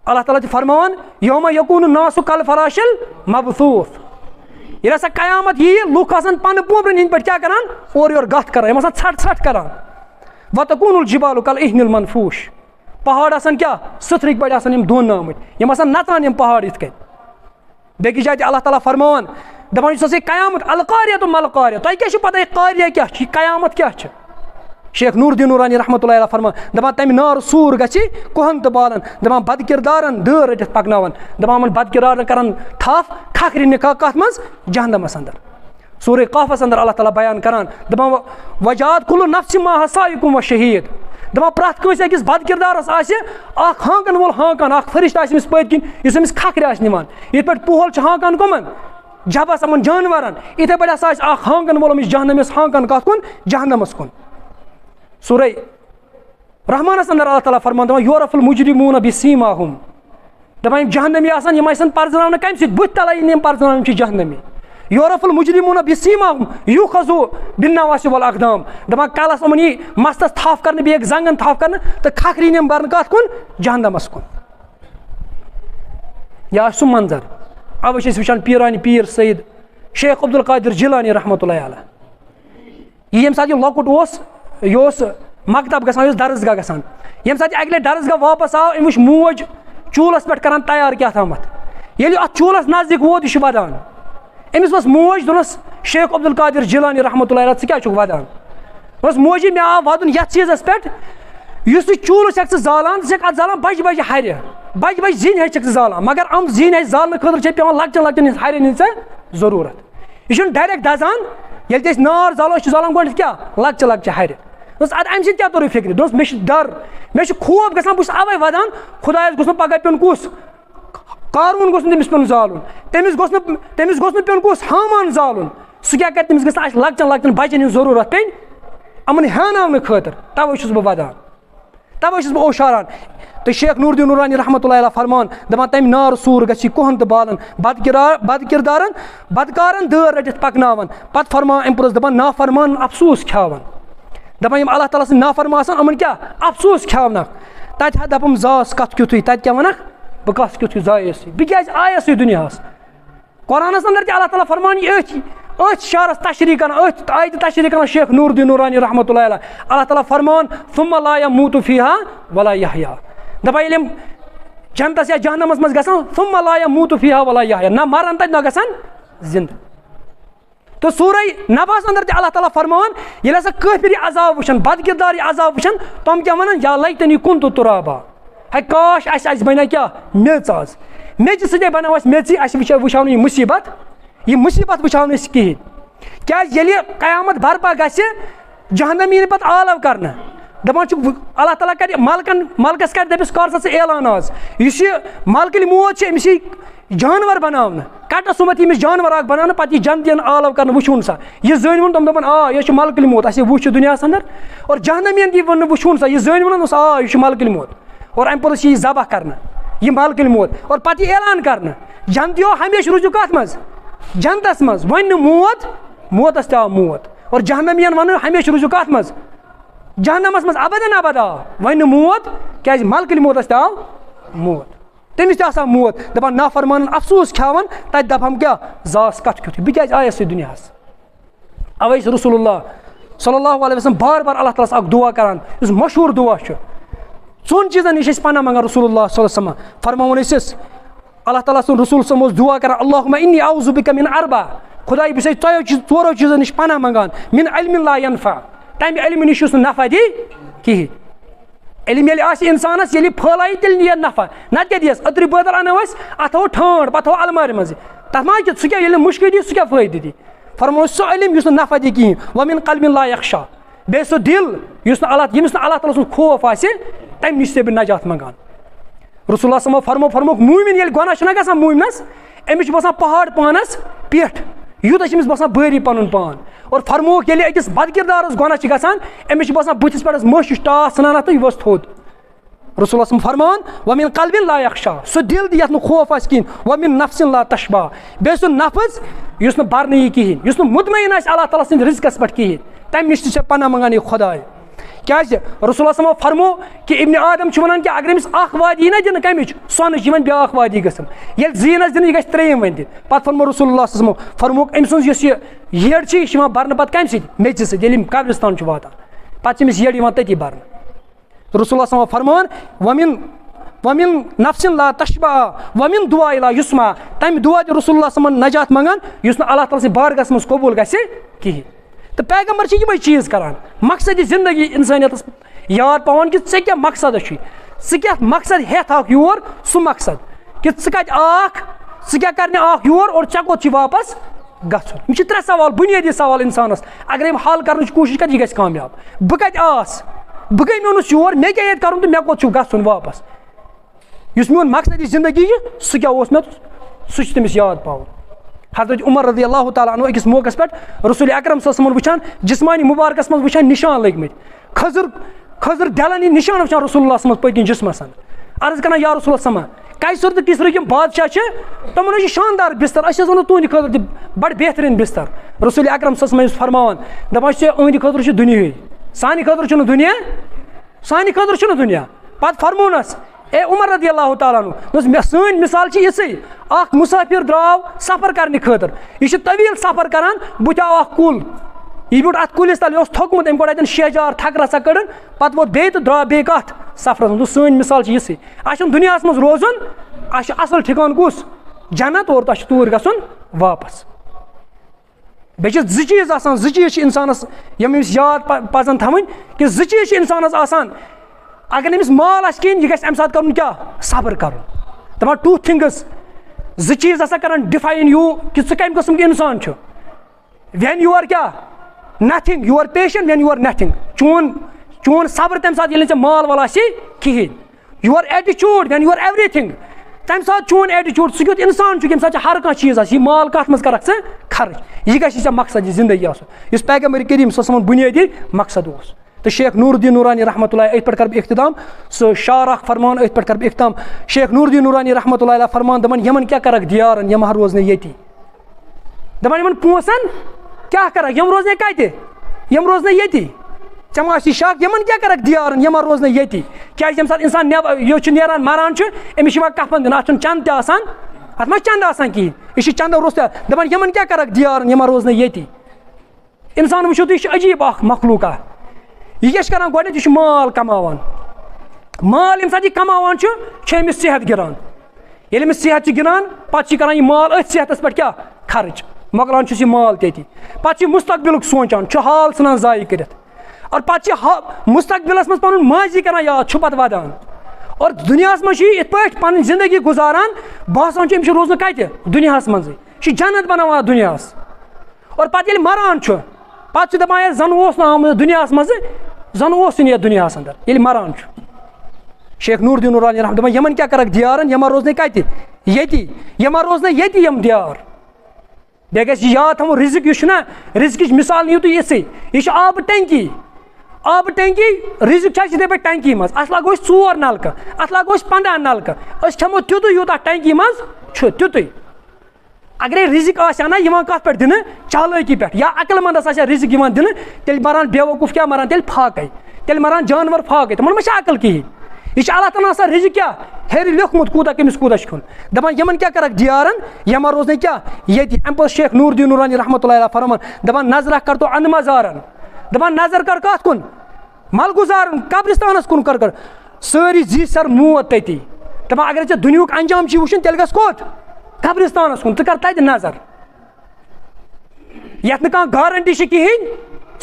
اللہ تعالیٰ چھِ فرماوان یومہ یکوٗنہٕ ناسُ کل فراشل مبثوٗث ییٚلہِ ہسا قیامت ییہِ لُکھ آسان پنہٕ پومبرن ہِنٛدۍ پٲٹھۍ کیٛاہ کران اورٕ یورٕ گتھ کران یِم آسان ژھٹھ ژھٹھ کران وتکوٗن الجبالُ کل اِہنِ المنفوٗش پہاڑ آسان کیٛاہ سٕتھرٕکۍ پٲٹھۍ آسان یِم دۄن آمٕتۍ یِم آسان نژان یِم پہاڑ یِتھ کٔنۍ بیٚکِس جایہِ تہِ اللہ تعالیٰ فرماوان دَپان یُس ہسا یہِ قیامت القاریہ تہٕ ملقاریہ تۄہہِ کیٛاہ چھُ پتہ یہِ قاریہ کیٛاہ چھِ یہِ قیامت کیٛاہ چھِ شیخ نوٗر الدیٖن نوٗرانی رحمتہ اللہ علیہ فرماوان دَپان تَمہِ نار سوٗر گژھِ کُہن تہٕ بالن دَپان بد کِردارن دٲر رٔٹِتھ پکناوان دَپان یِمن بد کِردارن کران تھپھ کھکھرِ نِکاح کَتھ منٛز جہنمس اندر سورہ قافس اندر اللہ تعالیٰ بیان کران دَپان وجاد کُلُ نفسہِ ما حصایکُم و شہیٖد دَپان پرٛٮ۪تھ کٲنٛسہِ أکِس بد کِردارس آسہِ اکھ ہانٛکن وول ہانٛکان اکھ فرشتہٕ آسہِ أمِس پٔتۍ کِنۍ یُس أمِس کھکھرِ آسہِ نِوان یِتھ پٲٹھۍ پوہل چھُ ہانٛکان کٕمن جبس یِمن جانورن یِتھے پٲٹھۍ ہسا آسہِ اکھ ہانٛکن وول أمِس جہنمس ہانٛکان کتھ کُن جہنمس کُن سورہ رحمانس اندر اللہ تعالیٰ فرمان دَپان یورف المجرموٗن بسیٖماہُم دَپان یِم جہنمی آسان یِم آسن پرزناونہٕ کمہِ سۭتۍ بٕتھِ تل یِن یِم پرزناونہٕ یِم چھِ جہنمی یورف المجرموٗن بسیٖماہُم یوٗخذوٗ بالنواصی والاقدام دَپان کلس یِمن یی مستس تھپھ کرنہٕ بیٚیہِ زنٛگن تھپھ کرنہٕ تہٕ کھکھرِ یِن یِم برنہٕ کتھ کُن جہنمس کُن یہِ آسہِ سُہ منظر اوے چھِ أسۍ وٕچھان پیٖرانہِ پیٖر سعید شیخ عبدالقادر جِلانی رحمتہ اللہ علیہ یہِ ییٚمہِ ساتہٕ یہِ لۄکُٹ اوس یہِ اوس مکتب گژھان یہِ اوس درسگاہ گژھان ییٚمہِ ساتہٕ یہِ اکہِ لٹہِ درسگاہ واپس آو أمۍ وٕچھ موج چوٗلس پٮ۪ٹھ کران تیار کیٛاہ تامتھ ییٚلہِ اتھ چوٗلس نزدیٖک ووت یہِ چھُ ودان أمِس ؤژھ موج دوٚپنس شیخ عبدالقادر جِلانی رحمتہ اللہ علیہ ژٕ کیٛاہ چھُکھ ودان دوٚپنس موجی مےٚ آو ودُن یتھ چیٖزس پٮ۪ٹھ یُس ژٕ چوٗلہٕ چھکھ ژٕ زالان ژٕ چھکھ اتھ زالان بجہِ بجہِ ہرِ بجہِ بجہِ زِنۍ ہچہِ چھکھ ژٕ زالان مگر یِم زِنۍ ہچہِ زالنہٕ خٲطرٕ چھِ پیٚوان لۄکچن لۄکچن ہٕنٛز ہرٮ۪ن ہٕنٛز ژےٚ ضروٗرت یہِ چھُنہٕ ڈایریکٹ دزان ییٚلہِ تہِ أسۍ نار زالو أسۍ چھِ زالان گۄڈنیٚتھ کیٛاہ لۄکچہِ لۄکچہِ ہرِ دوٚپُس اَدٕ اَمہِ سۭتۍ کیٛاہ توٚرُے فِکرِ دوٚپُس مےٚ چھُ ڈر مےٚ چھُ خوف گژھان بہٕ چھُس اَوے ودان خۄدایس گوٚژھ نہٕ پگاہ پیوٚن کُس قارون گوٚژھ نہٕ تٔمِس پیوٚن زالُن تٔمِس گوٚژھ نہٕ پیوٚن کُس حامان زالُن سُہ کیٛاہ کرِ تٔمِس گژھِ نہٕ اَسہِ لۄکچن لۄکچن بچن ہٕنٛز ضروٗرت پیٚنۍ یِمن ہیاناونہٕ خٲطرٕ تَوے چھُس بہٕ ودان تَوے چھُس بہٕ اوشاران تہٕ شیخ نوٗر الدیٖن نوٗرانی رحمتہ اللہ علیہ فرمان دَپان تَمہِ نار سوٗر گژھِ یہِ کُہن تہٕ بالن بد کِردارن بدکارن دٲر رٔٹِتھ پکناوان پتہٕ فرمان اَمہِ پوٚتُس دَپان نافرمانن افسوٗس کھیاوان دَپان یِم اللہ تعالیٰ سٕنٛدۍ نافرمان آسان یِمن کیٛاہ افسوٗس کھیاونکھ تتہِ ہا دَپم زاس کتھ کیُتھُے تتہِ کیٛاہ وَنکھ बह कस क्युत जायस बह क्या आयस दुनियास कुरानस अंदर अल्लाह ताला फरमान अथ शारस तशरीह कर आयत तशरीह कर शेख नूरुद्दीन नूरानी रहमतुल्लाह अलैह अल्लाह ताला फरमान सुम्मा ला यमूतु फीहा वला यहया दपा ये जन्नतस या जहन्नमस मज गसान सुम्मा ला यमूतु फीहा वला यहया ना मरन तत ना गसान जिंदा तो सूरह नबास अंदर अल्लाह ताला फरमान ये हसा काफिर अजाब वुचन बदकिरदार अजाब वुचन तम क्या वन या लैतनी कुन्तु तुराबा है काश अस बना क्या मेच आज मेच सदे बनाव मेची वुचाव ये मुसीबत वुचाव कहें क्या ये कयामत बर्पा गि जहन्नम यी पे आलव कर दपान अल्लाह ताला कर मलकस कर दपिस कर सा ऐलान आज इस मलकल मौत अमिस जानवर बनावन कट सुमत यमिस जानवर बनावन पे जन्नत आलव कर वुचुन सा यह जन तम दपान यह मलकल मौत अस वुच दुनिया अंदर और जहन्नम यी वन वुचुन सा यह जन वन यह मलकल मौत और अम पे यह ज़बह कर यह मलकल मौत और पे ऐलान कर जन्नत हमेशा रुजू कत मज जन्नतस मज वन मौत मौतस तव मौत और जहन्नम वन हमेशा रुजू कत मज जहन्नमस मज अबदन अबद आव वन मौत क्या मलकल मौतस तव मौत तमिस मौत दपान नाफरमान अफसोस खान तत दपम क्या जास कत क्युत बह क्या आयस दुनियास अवे रसूलुल्लाह सल्लल्लाहु अलैहि वसल्लम बार बार अल्लाह ताला दुआ करान इस मशहूर दुआ चोन चीजन नश पना मंगान रसूलुल्लाह सल्लल्लाहु अलैहि वसल्लम फरमावन अल्लाह ताला सुन रसूल सम दुआ करान अल्लाहुम्मा इन्नी औज़ु बिका मिन अरबा खुदा बस चोरो चीजों नश पना मंगान मिन इल्मिन ला यनफा तम इल्म नश नफा दी कहें इल्म ये इंसानस ये फैल तेल नी नफा नत क्या दियस अतर बदल अनो अत थो ठंड पे थो अलमारि मज तथ मा सह क्या मुश्क दी सह क्या फायदे दी फरमो सो इल्म नफा दी कहें वमिन कल्बिन ला यख्शा बे सो दिल यमिस अल्लाह ताला सुन खौफ आ तम नश बह नजात मंगान रसूलुल्लाह सल्लल्लाहु अलैहि वसल्लम फरमोक मूमिन ये गुनाह छना गसान मूमिनस अमिस बसान पहाड़ पानस पेठ यूत अमिस बसान बारी पन पान और फरमोक ये अकिस बदकिरदारस गुनाह गसान अमिस बसान बुथिस पे मश टास सान तो यह थोद रसूलुल्लाह फरमान वमिन कल्बिन ला यख्शा सो दिल दी यथ खौफ आ कहें वमिन नफ्सिन ला तशबा बे सो नफ्स युस न बरन यी कहें युस न मुतमईन अल्लाह ताला सिंद रिज़्क़स पे कहें तम नश तह पना मंगान यह खुदाय क्या रसूलुल्लाह फरमो कि इब्न आदम वन कि अगर अमिस वादी ना दिन कमिच सोन ब्या वादी गन ये जीनस दिन यह त्रेम वन दिन पे फरमो रसूलुल्लाह फरमोक अम सुज येड़ बरन पे कम मेच सत्य कब्रिस्तान वातान पे येड़ तती बरन रसूलुल्लाह फरमान वमिन नफ्सिन ला तशबा वमिन दुआ ला युस्मा तम दुआ रसूलुल्लाह नजात मंगान युस अल्लाह ताला बारगस मज कबूल गि कहें तो पैगम्बर ये चीज़ करान मकसद जिंदगी इंसानियत याद पान कि ऐ क्या मकसद क्या मकसद हेथ योर सह मकसद कि कत स क्या करने योर और ऐ कोत वापस गुन त्रे सवाल बुनियादी सवाल इंसानस अगर हम हल कर कोशिश कर यह कामयाब बह कत बह गई मोनस योर मे क्या कर तो मे कोत गुन वापस इस मोन मकसद जिंदगी सह क्या मे सह तमिस याद पावन हज़रत उमर रज़ी अल्लाह ताला अन्हु अकिस मौकस पे रसूल अकरम सल्लल्लाहु अलैहि वसल्लम वुचान जिस्मानी मुबारकस मज वुचान निशान लगमत खजर दलन निशान वुचान रसूलुल्लाह पकिन जिस्मस अर्ज कर या रसूलुल्लाह कैसर तो किसर यम बादशाह तमन शानदार बिस्तर अस वो तुंद खतर बड़ बेहतरीन बिस्तर रसूल अकरम सल्लल्लाहु अलैहि वसल्लम फरमान दपान अंद खतर दुनिया सान खतर दुनिया सान खतर दुनिया पे फरमोनस ए उमर रज़ी अल्लाह ताला अन्हु सन मिसाल इसे मुसाफिर द्राव सफर करने खतर यह तवील सफर करान बुथ आव कुल यह बुट अत कुलिस तल थोकमुत अम कोड़ शहजार थक रसा कड़न पे वो बे तो द्राव बे कत सफर सन मिसाल इसे दुनिया मज रोजन असल ठिकान कुस जन्नत और तूर गसन वापस बे चीज इंसानस यम याद पजन थवन कि चीज इंसानस आसान अगर अमिस माल कहें यह गम सात कर क्या सब्र कर दपान टू थिंग्स चीज हसा कर डिफाइन यू कि कम कस्म के इंसान व्हेन यू आर क्या nothing you are patient when you are nothing चोन सब्र तम सात ये माल वाल कहें you are attitude when you are everything तम सात चोन एटीट्यूड सह क्युत इंसान यम सात हर कह चीज यह माल कत मज कर खर्च यह गि मकसद जिंदगी इस पैगम्बर करीम बुनियादी मकसद तो शेख नूरुद्दीन नूरानी रहमतुल्लाह अथ पे कर इख्तिताम सो शार फरमान अथ पे कर इख्तिताम शेख नूरुद्दीन नूरानी रहमतुल्लाह अलैह फरमान दपन यमन क्या कर दियारन यम रोजन ये दपान यमन पोसन क्या कर यम रोजन कत यम रोजन ये चे मा शक यमन क्या कर दियारन यम रोज ये क्या सात इंसान ये नेरान मरान अमिस कफन दिन अत चंद तन अत मा चंद कहें यह चंद रोज दपान यमन क्या कर दियारन यम रोज ये इंसान वो तो यह अजीब मखलूक यह क्या कर गोड यह माल कमान माल यम सात कमान अमिस सेहत गिरान ये अमिस सेहत गिरान पे कर माल अथ सेहत पे क्या खर्च मकलान यह माल तेती पे मुस्तकबिल सोचान हाल सान जाय कर और पे मुस्तकबिलस मज पन माजी कर याद पे वदान और दुनिया मज इत पे जिंदगी गुजारान बसान रोजन कत दुनिया मज जन्नत बनाना दुनिया और पे मरान पे दपान जन आमुत दुनिया मज जन ये दुनिया अंदर ये मरान शेख नूरुद्दीन नूरानी रहमत यमन क्या कर दियारन यम रोजन कत यम रोजन ये दियार बे गि याद थो रिजिक यह रिजिक मिसाल नीव तुम ये आब टंकी रिजिक इथे पे टंकी मज अस लगो 4 नलक अत लगो 15 नलक खमो तुत यूत टंकी मज तुत अगर रिजिक आना कत पे दिन चालकी पे या अकलमंदस रिजिक दिन तेल मरान बेवकूफ क्या मरान तेल फाके तेल मरान जानवर फाके तमन मा अकल कहें यह अल्लाह ताला आसान रिजिक क्या हेर लिखमुत कूता कमिस कूता खुन दपान यमन क्या कर दियारन यम रोजन क्या ये अम शेख नूरुद्दीन नूरानी रहमतुल्लाह अलैह फरमान दपान नजर कर तो अन मजारन दपान नजर कर कत कुन मलगुजारन कब्रिस्तानस कुन कर सारी जी सर मौत तती दपान अगर ऐ दुनिया अंजाम वुचन तेल गस कोत कब्रिस्तानस कुन कर तत नजर यत न गारंटी कहें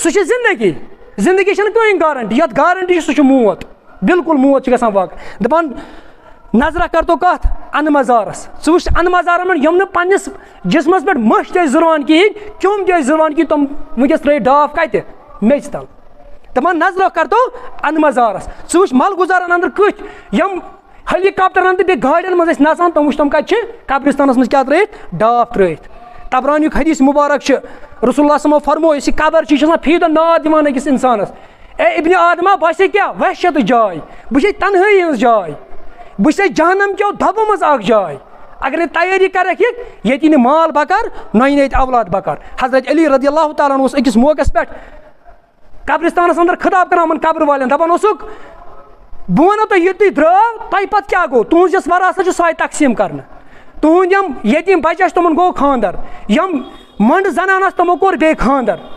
सह जिंदगी जिंदगी कहीं गारंटी यत गारंटी सह मौत बिल्कुल मौत ग वाक दपान नजर कर तो कत अन मजारस वुच अन मजार यम पन्नस जिस्मस पे मश जुर्वान कहें चुम जुर्वान कहें तुम वनस त्रे डाफ कत मेज तल दपान नजर कर तो अन मजारस वुच मल गुजारन अंदर कत यम हेलीकॉप्टरन तो गाड़ियन मज नसान तुम तुम कत कब्रिस्तानस मज क्या त्रित डाफ त्रित तबरानी हदीस मुबारक रसूलुल्लाह सल्लल्लाहु अलैहि वसल्लम फरमो यह कबर फी दो नाद दिवान अकिस इंसानस ए इब्न आदमा बस क्या वहशत जाय बह तनहाई हज जाय बह जहन्नम क्यों धबो मज जाय अगर तैयारी कर ये माल बकर नई औलाद बकर हजरत अली रज़ियल्लाहु ताला अन्हु अकिस मौके पे कब्रिस्तानस अंदर खिताब करान कब्र वाले दपान बह वनो तुम ये तुम द्राव तुम पे क्या गो तुज यस वरासत सह तकसीम कर तुंद यम यतीम बच्चे तमन गो खानदर यम मंड जनान तमो कोर बे खानदर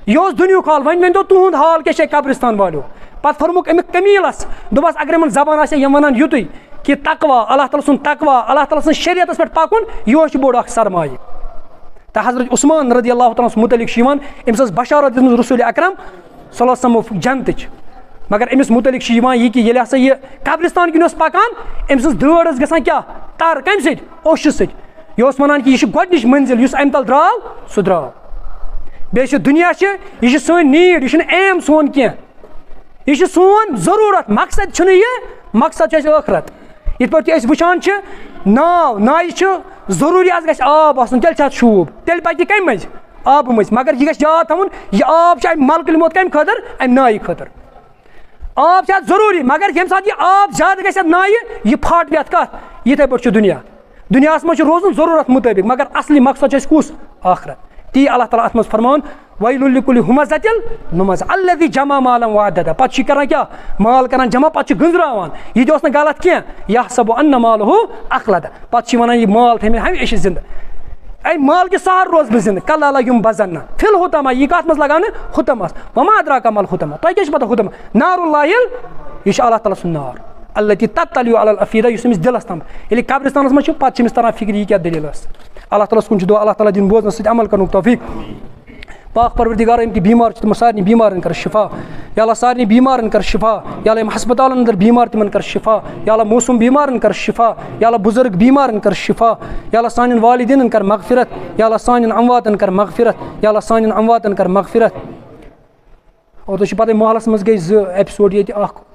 यह दुनिया हाल वन तो तुंद हाल क्या कब्रिस्तान वालो पे फरमुक अमिक कमीलस दोपस अगर इन जबान यम वन युत कि तकवा अल्लाह ताला सुन तकवा अल्लाह ताला सुन शरीयत पे पकुन यह बोड़ सरमाय तो हजरत उस्मान रज़ियल्लाहु ताला मुतलिक अमिस बशारत दिन रसूल अकरम सल्लल्लाहु अलैहि वसल्लम जन्नतच मगर अमिस मुतलिक यह कि हसा यह कब्रिस्तान किन पकान अमिस दौड़ गसान क्या तर कम सश सह वन कि यह गोडनिच मंजिल अम तल द्राव सह द्राव बे दुनिया यह सन नीड यह एम सोन क्या यह सोन जरूरत मकसद यह मकसद आखरत इत पे वुचान नाव नाय जरूरी आज गस आब आसन तेल शूब तेल पकि कम मज आब मज मगर यह गस याद थवन यह आब मलक मोत कम खतर अम नाय खतर आब जरूरी मगर ये सात यह आब ज्यादा गस नाय यह फट पे कत ये पे दुनिया दुनिया मज रोजन जरूरत मुताबिक मगर असली मकसद कुस आखरत ती अल्लाह ताला अत मज फरमान वैलुल लिकुल्लि हुमज़तिल लुमज़ा अल्लज़ी जमा मालन वअद्ददा पे कर क्या माल कर जमा पे गुजरान यह न गलत क्या यहसबु अन्न मालहु अखलदा पे वन यह माल थे हमेशा जिंद अ माल के सहार रोज बह जिंद कल्ला लग्युम बजन्ना फिल हुतमा यह कत मज लगान हुतमस वमा अदराका मल हुतमा तुम क्या पता हुतमा नारुल्लाहिल यह अल्लाह ताला सुन नार अल्लती तत्तलिउ अलल अफीदा अमिस दिलस तम ये कब्रिस्तानस मज पे तरह फिक्र यह क्या दलील अल्लाह ताला कुन दुआ अल्लाह ताला दिन बोजन सत अमल कर तौफीक पाक परवरदिगार यम बीमार तम सारे बीमारन कर शिफा या अल्लाह सारे बीमारन कर शिफा या अल्लाह हस्पताल अंदर बीमार तिमन कर शिफा या अल्लाह मौसम बीमारन कर शिफा या अल्लाह बुजुर्ग बीमारन कर शिफा या अल्लाह सान वालिदैन कर मगफिरत या अल्लाह सान अमवातन कर मगफिरत या अल्लाह सान अमवातन कर मगफिरत और तो पता मोहल्लस मज गई एपिसोड ये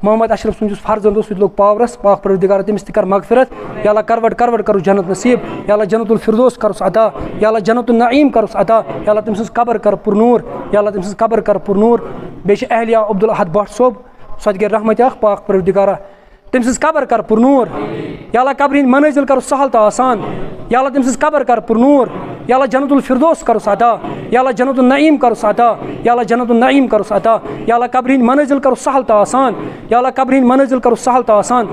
मोहम्मद अशरफ सुन फर्जंद सह लोग पावरस पाक परवरदिगार तमिस कर मगफिरत या अल्लाह करवट करो जन्नत नसीब या अल्लाह जन्नतुल फिरदौस करुस अता या अल्लाह जन्नतुन नईम करुस अता या अल्लाह तम कबर कर पुरनूर या अल्लाह तम कबर कर पुरनूर बे अहलिया अब्दुल अहद भट्ट सोब सत गे रहमत पाक परवरदिगारा तम कबर कर पुरनूर या अल्लाह कबर मंजिल कर सहल तो आसान या अल्लाह तम कबर कर पुरनूर या अल्लाह जन्नतुल फिरदौस करस अता, या अल्लाह जन्नतुल नईम करस अता, या अल्लाह जन्नतुल नईम करस अता, या अल्लाह कब्र हिंद मंजिल करो सहल तो आसान, या अल्लाह कब्र हिंद मंजिल करो सहल तो आसान,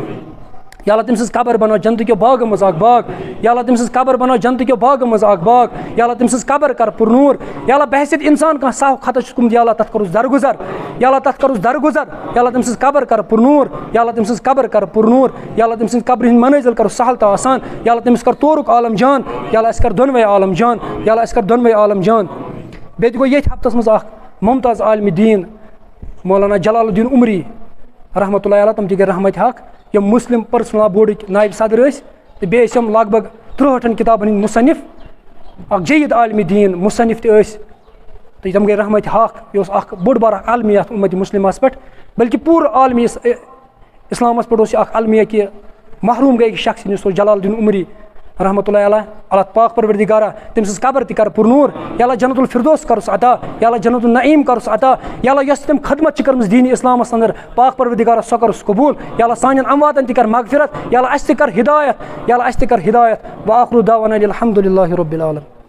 या अल्लाह तम कबर बनो जन्नत के बाग मज अख बाग, या अल्लाह तम कबर बनो जन्नत के बाग मज अख बाग, या अल्लाह तम कबर कर पुरनूर, या अल्लाह बहसियत इंसान कह साफ खत कुम, या अल्लाह तथ करुस दरगुजर, या अल्लाह तथ करुस दरगुजर, या अल्लाह तम कबर कर पुरनूर, या अल्लाह तम कबर कर पुरनूर, या अल्लाह तम कब्र हिंद मंजिल कर सहल तो आसान, या अल्लाह तम कर तोरुक आलम जान, या अल्लाह कर दोनवे आलम जान, या अल्लाह कर दोनवे आलम जान। बेत गो ये हफ्तस मज मुमताज़ आलम दीन मौलाना जलालुद्दीन उमरी रहमतुल्लाह अलैह, तम ती गए रहमत हक, यम मुस्लिम पर्सनल बोर्ड नायब सदर तो बेस लग भग 63 किताबन हंद मुसनिफ, अख जयीद आलम दीन मुसनिफ तो तम गए रहमत हक, यह बोड़ बार आलमिया उम्मत मुस्लिम पे, बल्कि पूरा आलमी इस्लाम पे अलमिया कि महरूम गई शख्स निश जलालुद्दीन उमरी रहमतुल्लाह अलैह। अल्लाह पाक परवरदिगारा तम कबर तक पुरनूर, या अल्लाह जन्नतुल फिरदौस करस अता, या अल्लाह जन्नतुल नईम करस अता, या अल्लाह यस तम खदमत कर्म दीन इस्लाम अंदर पाक परवरदिगारा सो करस कबूल, या अल्लाह सान अमवातन तक मगफिरत, या अल्लाह अस कर हिदायत, या अल्लाह अस कर हिदायत। व आखिरु दावाना अल्हम्दुलिल्लाहि रब्बिल आलमीन।